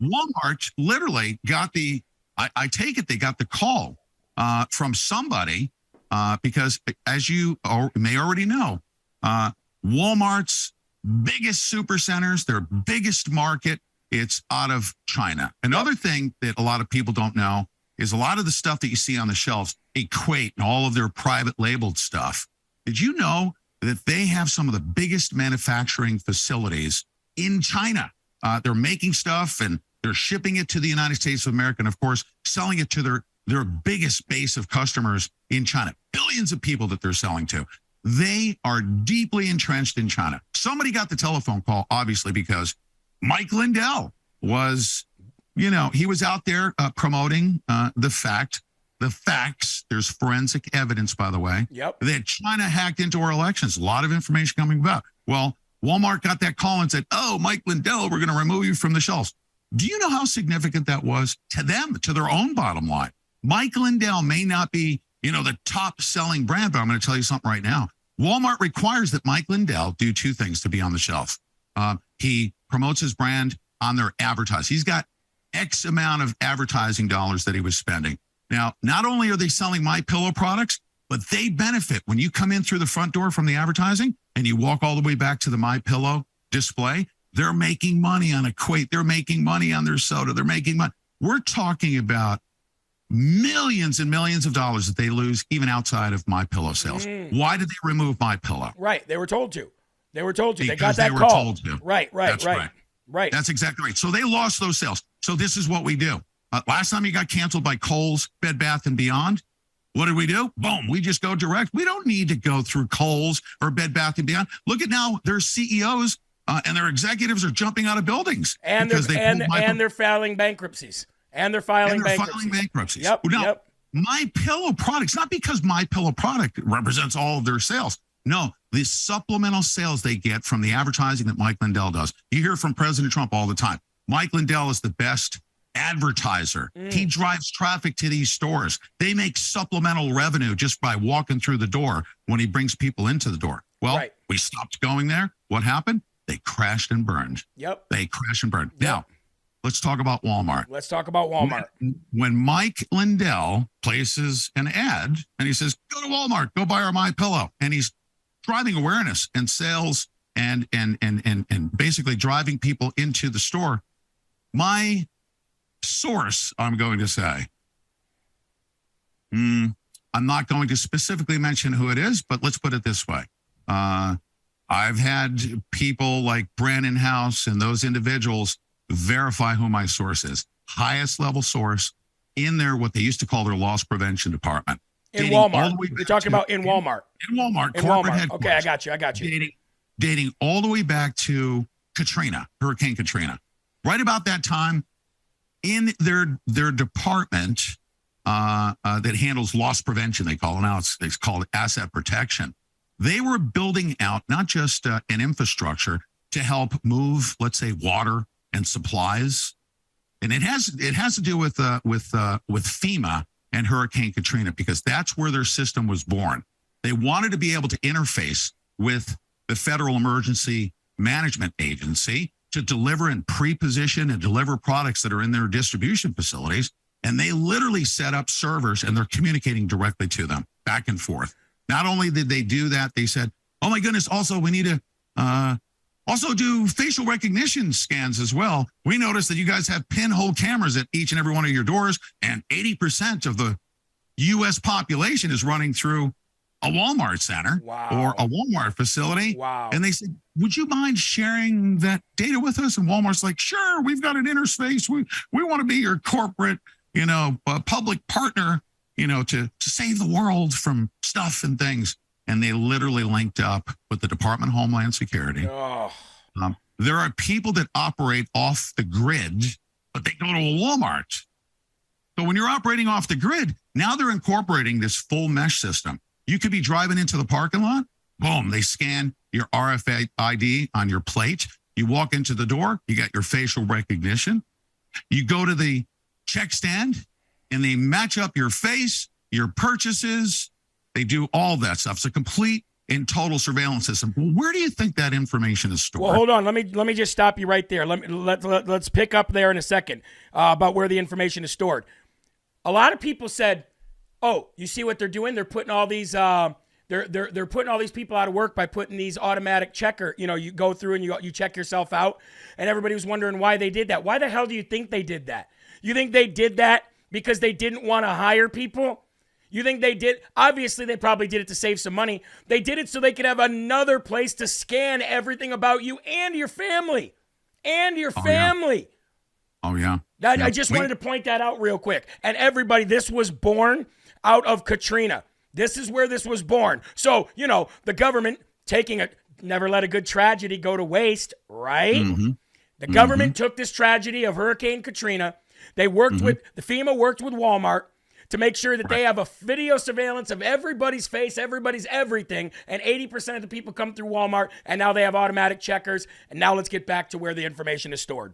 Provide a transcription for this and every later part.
Walmart literally got I take it they got the call from somebody because, as you may already know, Walmart's biggest supercenters, their biggest market, it's out of China. Another thing that a lot of people don't know is a lot of the stuff that you see on the shelves, Equate and all of their private labeled stuff. Did you know that they have some of the biggest manufacturing facilities in China? They're making stuff and they're shipping it to the United States of America, and of course, selling it to their biggest base of customers in China. Billions of people that they're selling to. They are deeply entrenched in China. Somebody got the telephone call, obviously, because Mike Lindell was, he was out there promoting the facts. There's forensic evidence, by the way, that China hacked into our elections. A lot of information coming about. Well, Walmart got that call and said, "Oh, Mike Lindell, we're going to remove you from the shelves." Do you know how significant that was to them, to their own bottom line? Mike Lindell may not be, the top selling brand, but I'm going to tell you something right now. Walmart requires that Mike Lindell do two things to be on the shelf. He promotes his brand on their advertising. He's got X amount of advertising dollars that he was spending. Now, not only are they selling MyPillow products, but they benefit when you come in through the front door from the advertising and you walk all the way back to the MyPillow display. They're making money on Equate. They're making money on their soda. They're making money. We're talking about millions and millions of dollars that they lose even outside of MyPillow sales. Why did they remove MyPillow? Right. They were told to. They were told to. Because they got that they were call. Told to. Right. That's right. That's exactly right. So they lost those sales. So this is what we do. Last time you got canceled by Kohl's, Bed Bath & Beyond, what did we do? Boom, we just go direct. We don't need to go through Kohl's or Bed Bath & Beyond. Look at now, their CEOs and their executives are jumping out of buildings. And they're filing bankruptcies. Yep. Now, MyPillow products, not because MyPillow product represents all of their sales. No, the supplemental sales they get from the advertising that Mike Lindell does. You hear from President Trump all the time. Mike Lindell is the best advertiser. He drives traffic to these stores. They make supplemental revenue just by walking through the door when he brings people into the door. Well, we stopped going there. What happened? They crashed and burned. Yep. They crashed and burned. Now, let's talk about Walmart. When Mike Lindell places an ad and he says, "Go to Walmart, go buy our MyPillow," and he's driving awareness and sales and basically driving people into the store. My source, I'm going to say, I'm not going to specifically mention who it is, but let's put it this way. I've had people like Brandon House and those individuals verify who my source is. Highest level source in their, what they used to call their loss prevention department. In Walmart. You're talking about in Walmart. In Walmart, corporate headquarters. Okay, I got you. Dating all the way back to Hurricane Katrina. Right about that time, in their department that handles loss prevention, they call it now, it's called asset protection. They were building out not just an infrastructure to help move, let's say, water and supplies, and it has to do with FEMA and Hurricane Katrina, because that's where their system was born. They wanted to be able to interface with the Federal Emergency Management Agency to deliver and pre-position and deliver products that are in their distribution facilities. And they literally set up servers and they're communicating directly to them back and forth. Not only did they do that, they said, "Oh my goodness, also we need to also do facial recognition scans as well. We noticed that you guys have pinhole cameras at each and every one of your doors, and 80% of the U.S. population is running through a Walmart center or a Walmart facility." And they said, "Would you mind sharing that data with us?" And Walmart's like, "Sure, we've got an interface. We want to be your corporate, public partner, to save the world from stuff and things." And they literally linked up with the Department of Homeland Security. There are people that operate off the grid, but they go to a Walmart. So when you're operating off the grid, now they're incorporating this full mesh system. You could be driving into the parking lot. Boom, they scan your RFID on your plate. You walk into the door, you got your facial recognition. You go to the check stand, and they match up your face, your purchases. They do all that stuff. It's a complete in total surveillance system. Well, where do you think that information is stored? Well, hold on. Let me just stop you right there. Let's pick up there in a second about where the information is stored. A lot of people said, "Oh, you see what they're doing? They're putting all these they're putting all these people out of work by putting these automatic checker. You know, you go through and you check yourself out." And everybody was wondering why they did that. Why the hell do you think they did that? You think they did that because they didn't want to hire people? You think they did? Obviously, they probably did it to save some money. They did it so they could have another place to scan everything about you and your family. And your family. Oh, yeah. I just wanted to point that out real quick. And everybody, this was born out of Katrina. This is where this was born. So, you know, the government never let a good tragedy go to waste, right? Mm-hmm. The government took this tragedy of Hurricane Katrina. They worked with, the FEMA worked with Walmart to make sure that they have a video surveillance of everybody's face, everybody's everything, and 80% of the people come through Walmart, and now they have automatic checkers, and now let's get back to where the information is stored.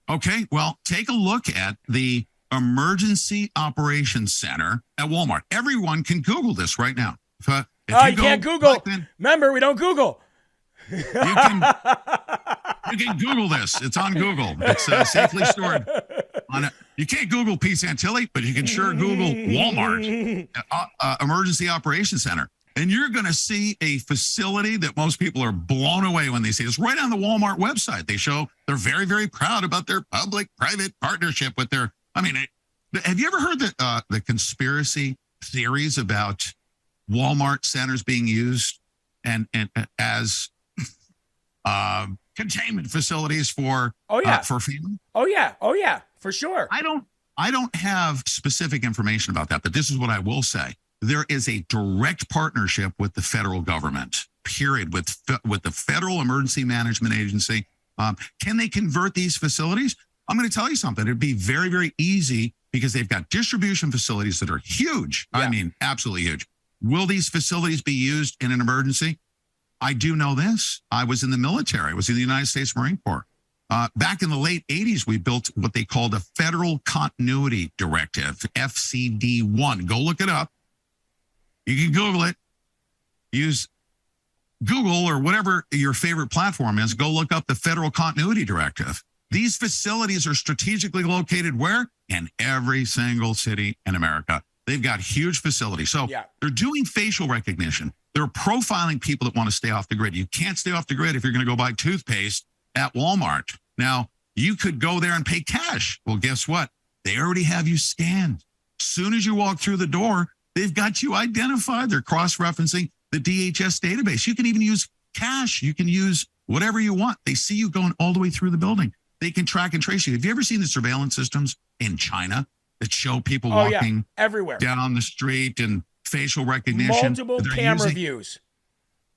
Okay, well, take a look at the Emergency Operations Center at Walmart. Everyone can Google this right now. If you can't Google. Remember, we don't Google. You can Google this. It's on Google. It's safely stored on it. You can't Google Pete Santilli, but you can sure Google Walmart Emergency Operations Center. And you're going to see a facility that most people are blown away when they see. It's right on the Walmart website. They show they're very, very proud about their public-private partnership with their. I mean, have you ever heard the conspiracy theories about Walmart centers being used and as containment facilities for FEMA? Oh yeah, for sure. I don't have specific information about that, but this is what I will say. There is a direct partnership with the federal government, period, with the Federal Emergency Management Agency. Can they convert these facilities? I'm going to tell you something. It'd be very, very easy because they've got distribution facilities that are huge. Yeah. I mean, absolutely huge. Will these facilities be used in an emergency? I do know this. I was in the military. I was in the United States Marine Corps. Back in the late 80s, we built what they called a Federal Continuity Directive, FCD1. Go look it up. You can Google it. Use Google or whatever your favorite platform is. Go look up the Federal Continuity Directive. These facilities are strategically located where? In every single city in America. They've got huge facilities. So they're doing facial recognition. They're profiling people that want to stay off the grid. You can't stay off the grid if you're going to go buy toothpaste at Walmart. Now, you could go there and pay cash. Well, guess what? They already have you scanned. As soon as you walk through the door, they've got you identified. They're cross-referencing the DHS database. You can even use cash. You can use whatever you want. They see you going all the way through the building. They can track and trace you. Have you ever seen the surveillance systems in China that show people walking everywhere down the street and facial recognition? Multiple camera views.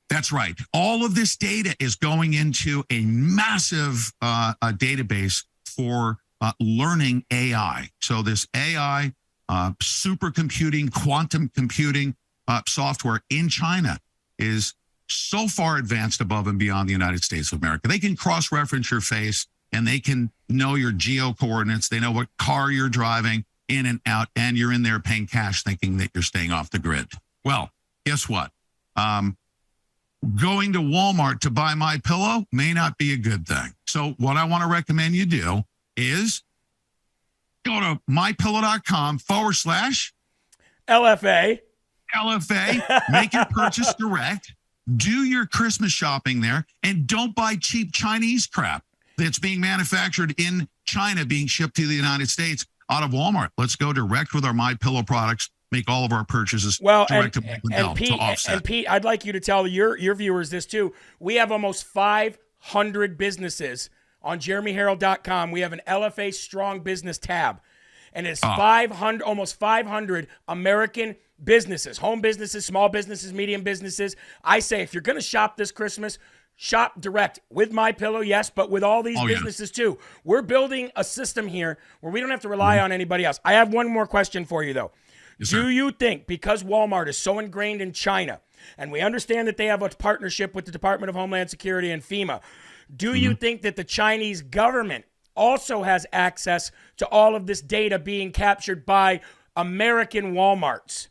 That's right. All of this data is going into a massive database for learning AI. So this AI supercomputing, quantum computing software in China is so far advanced above and beyond the United States of America. They can cross-reference your face and they can know your geo coordinates. They know what car you're driving in and out, and you're in there paying cash thinking that you're staying off the grid. Well, guess what? Going to Walmart to buy MyPillow may not be a good thing. So what I want to recommend you do is go to mypillow.com/LFA. Make your purchase direct. Do your Christmas shopping there, and don't buy cheap Chinese crap that's being manufactured in China, being shipped to the United States out of Walmart. Let's go direct with our MyPillow products. Make all of our purchases direct to offset. And Pete, I'd like you to tell your viewers this too. We have almost 500 businesses on JeremyHerald.com. We have an LFA Strong Business tab, and it's almost 500 American businesses, home businesses, small businesses, medium businesses. I say if you're going to shop this Christmas, shop direct with MyPillow, yes, but with all these businesses too. We're building a system here where we don't have to rely on anybody else. I have one more question for you though. Yes, do you think, because Walmart is so ingrained in China, and we understand that they have a partnership with the Department of Homeland Security and FEMA, do you think that the Chinese government also has access to all of this data being captured by American Walmarts?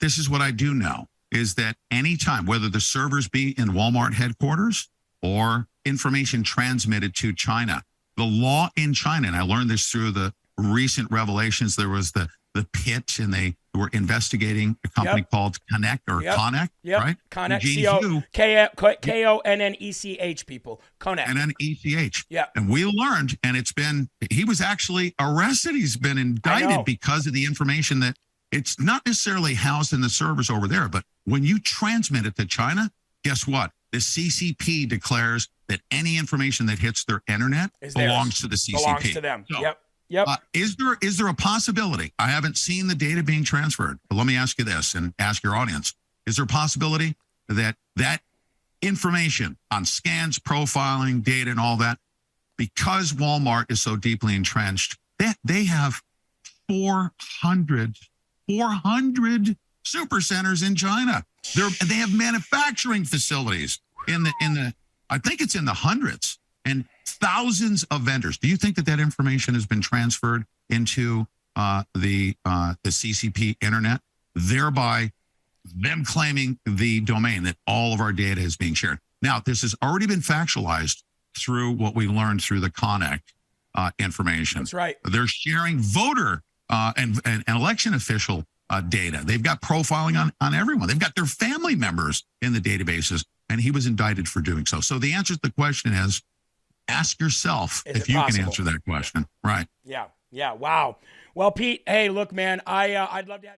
This is what I do know. is that anytime, whether the servers be in Walmart headquarters or information transmitted to China, the law in China, and I learned this through the recent revelations, there was the pit, and they were investigating a company called Connect or Connect, right? Connect, K-O-N-N-E-C-H, people. Connect. N-N-E-C-H. Yeah. And we learned, and he was actually arrested. He's been indicted because of the information that it's not necessarily housed in the servers over there, but when you transmit it to China, guess what? The CCP declares that any information that hits their internet belongs to the CCP. Belongs to them. So, Yep. Is there a possibility? I haven't seen the data being transferred, but let me ask you this and ask your audience. Is there a possibility that information on scans, profiling, data, and all that, because Walmart is so deeply entrenched, they have 400 super centers in China. They have manufacturing facilities in the I think it's in the hundreds, and thousands of vendors. Do you think that information has been transferred into the CCP internet, thereby them claiming the domain that all of our data is being shared? Now, this has already been factualized through what we learned through the Connect information. That's right. They're sharing voter and election official data. They've got profiling on everyone. They've got their family members in the databases, and he was indicted for doing so. So the answer to the question is, ask yourself if you can answer that question. Right. Yeah. Wow. Well, Pete, hey, look, man, I'd love to have